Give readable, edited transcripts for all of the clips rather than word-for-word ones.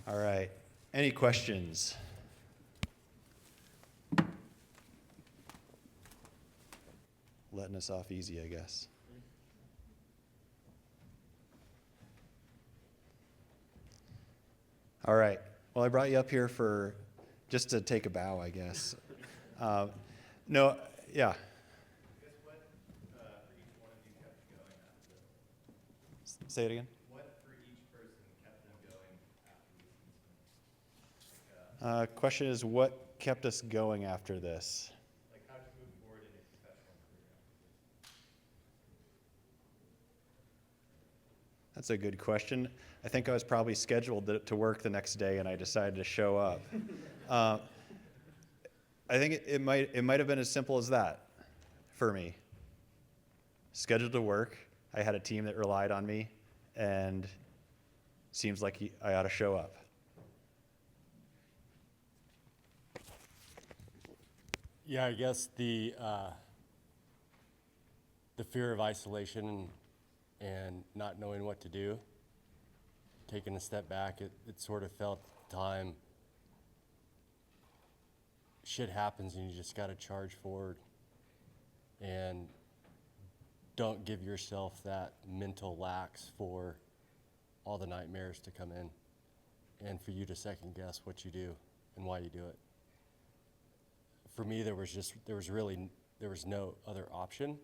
All right. Any questions? Letting us off easy, I guess. All right. Well, I brought you up here for just to take a bow, I guess. No, yeah. I guess what for each one of you kept you going after this? Say it again. What for each person kept them going after this incident? Question is, what kept us going after this? Like how did you move forward in your professional career after this? That's a good question. I think I was probably scheduled to work the next day, and I decided to show up. I think it might have been as simple as that for me. Scheduled to work. I had a team that relied on me, and seems like I ought to show up. Yeah, I guess the fear of isolation and not knowing what to do, taking a step back, it sort of felt at the time, shit happens and you just got to charge forward and don't give yourself that mental lax for all the nightmares to come in and for you to second guess what you do and why you do it. For me, there was no other option.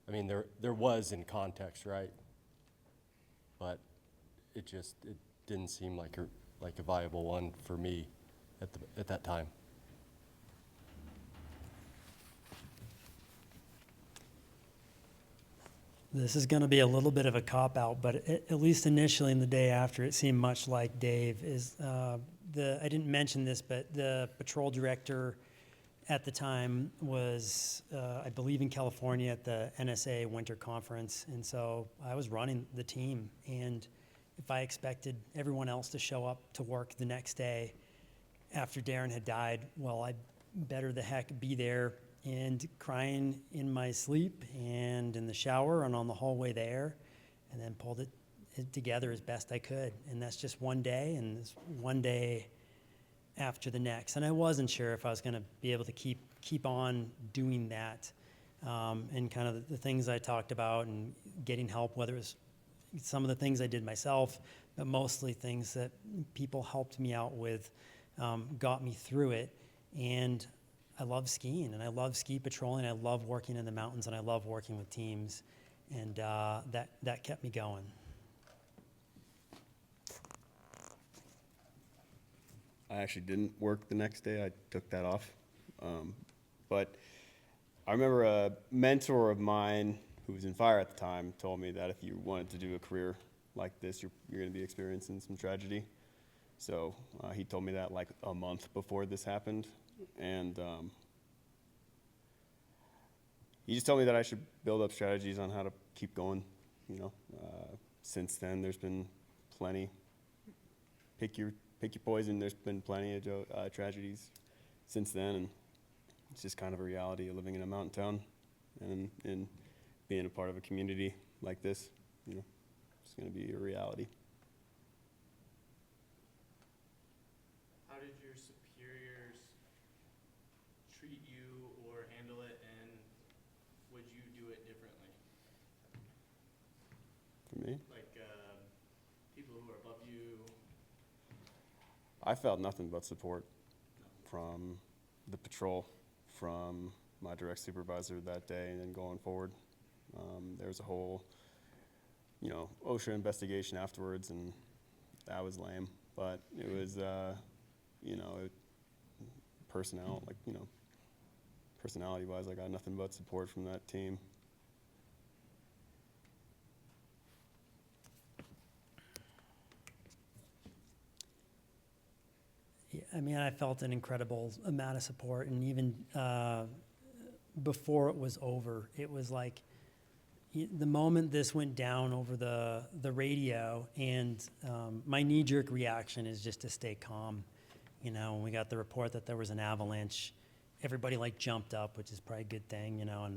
I mean, there was in context, right? But it didn't seem like a viable one for me at that time. This is going to be a little bit of a cop-out, but at least initially in the day after, it seemed much like Dave. I didn't mention this, but the patrol director at the time was, I believe, in California at the NSA Winter Conference, and so I was running the team. And if I expected everyone else to show up to work the next day after Darren had died, well, I'd better the heck be there and crying in my sleep and in the shower and on the hallway there, and then pulled it together as best I could. And that's just one day, and it's one day after the next. And I wasn't sure if I was going to be able to keep on doing that, and kind of the things I talked about and getting help, whether it was some of the things I did myself, but mostly things that people helped me out with, got me through it. And I love skiing, and I love ski patrolling. I love working in the mountains, and I love working with teams, and that kept me going. I actually didn't work the next day. I took that off. But I remember a mentor of mine who was in fire at the time told me that if you wanted to do a career like this, you're going to be experiencing some tragedy. So he told me that like a month before this happened. And he just told me that I should build up strategies on how to keep going. Since then, there's been plenty. Pick your poison. There's been plenty of tragedies since then, and it's just kind of a reality of living in a mountain town and being a part of a community like this. It's going to be a reality. How did your superiors treat you or handle it, and would you do it differently? For me, Like people who are above you? I felt nothing but support from the patrol, from my direct supervisor that day, and then going forward. There was a whole, OSHA investigation afterwards, and that was lame. But it was, personality-wise, I got nothing but support from that team. I mean, I felt an incredible amount of support, and even before it was over, it was like the moment this went down over the radio, and my knee-jerk reaction is just to stay calm. When we got the report that there was an avalanche, everybody jumped up, which is probably a good thing, and I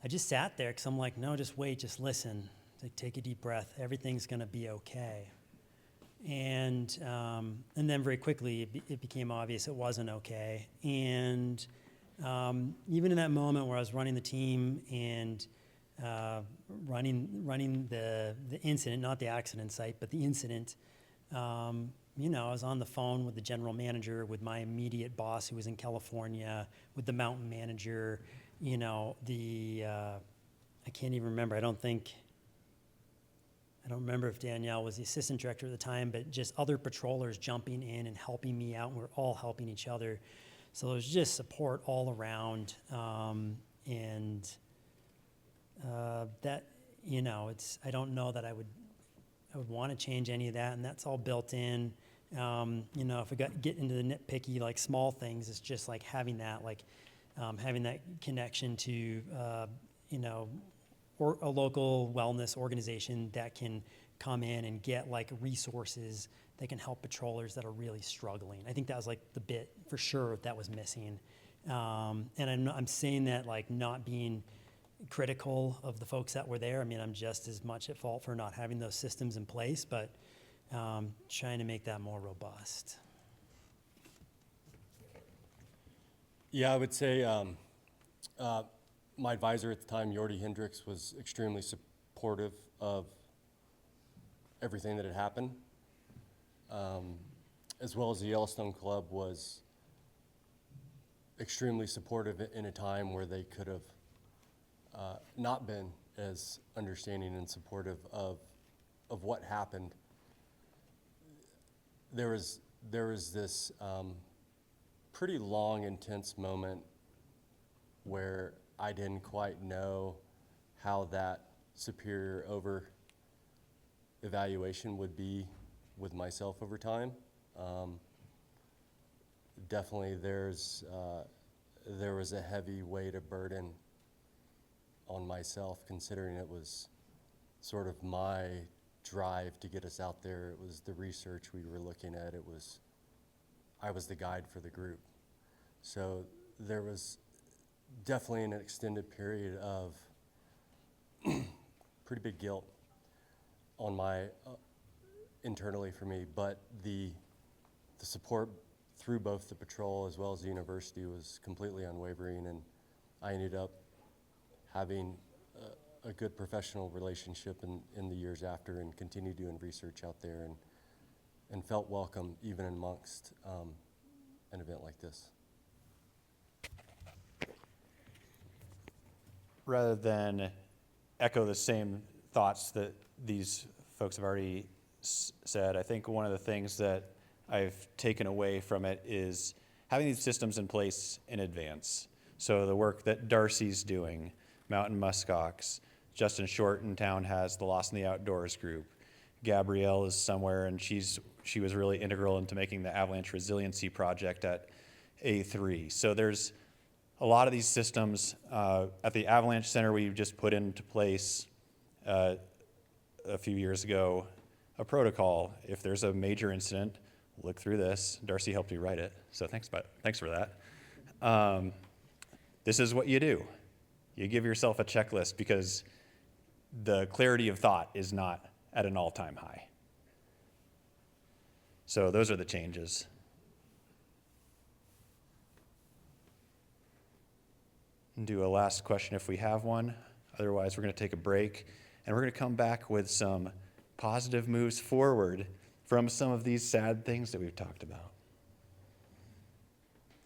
just sat there because I'm like, no, just wait, just listen, take a deep breath. Everything's going to be okay. And then very quickly it became obvious it wasn't okay. And even in that moment where I was running the team and running the incident, not the accident site, but the incident, you know, I was on the phone with the general manager, with my immediate boss who was in California, with the mountain manager, you know, I can't even remember. I don't remember if Danielle was the assistant director at the time, but just other patrollers jumping in and helping me out, and we're all helping each other. So it was just support all around, that, you know, I don't know that I would want to change any of that, and that's all built in. You know, if we get into the nitpicky, like small things, it's just like having that connection to, you know, or a local wellness organization that can come in and get like resources that can help patrollers that are really struggling. I think that was like the bit for sure that was missing. And I'm saying that like not being critical of the folks that were there. I mean, I'm just as much at fault for not having those systems in place, but trying to make that more robust. Yeah, I would say my advisor at the time, Jordy Hendricks, was extremely supportive of everything that had happened, as well as the Yellowstone Club was extremely supportive in a time where they could have not been as understanding and supportive of what happened. There was this pretty long, intense moment where I didn't quite know how that superior over evaluation would be with myself over time. Definitely there was a heavy weight of burden on myself, considering it was sort of my drive to get us out there. It was the research we were looking at. I was the guide for the group. So there was definitely an extended period of pretty big guilt on my internally for me, but the support through both the patrol as well as the university was completely unwavering, and I ended up having a good professional relationship in the years after, and continued doing research out there, and felt welcome even amongst an event like this. Rather than echo the same thoughts that these folks have already said, I think one of the things that I've taken away from it is having these systems in place in advance. So the work that Darcy's doing, Mountain Muskox, Justin Short in town has the Lost in the Outdoors group. Gabrielle is somewhere, and she was really integral into making the avalanche resiliency project at A3. So there's a lot of these systems. At the Avalanche Center, we just put into place a few years ago a protocol. If there's a major incident, look through this. Darcy helped me write it, so thanks for that. This is what you do. You give yourself a checklist because the clarity of thought is not at an all-time high. So those are the changes. And do a last question if we have one. Otherwise, we're going to take a break, and we're going to come back with some positive moves forward from some of these sad things that we've talked about.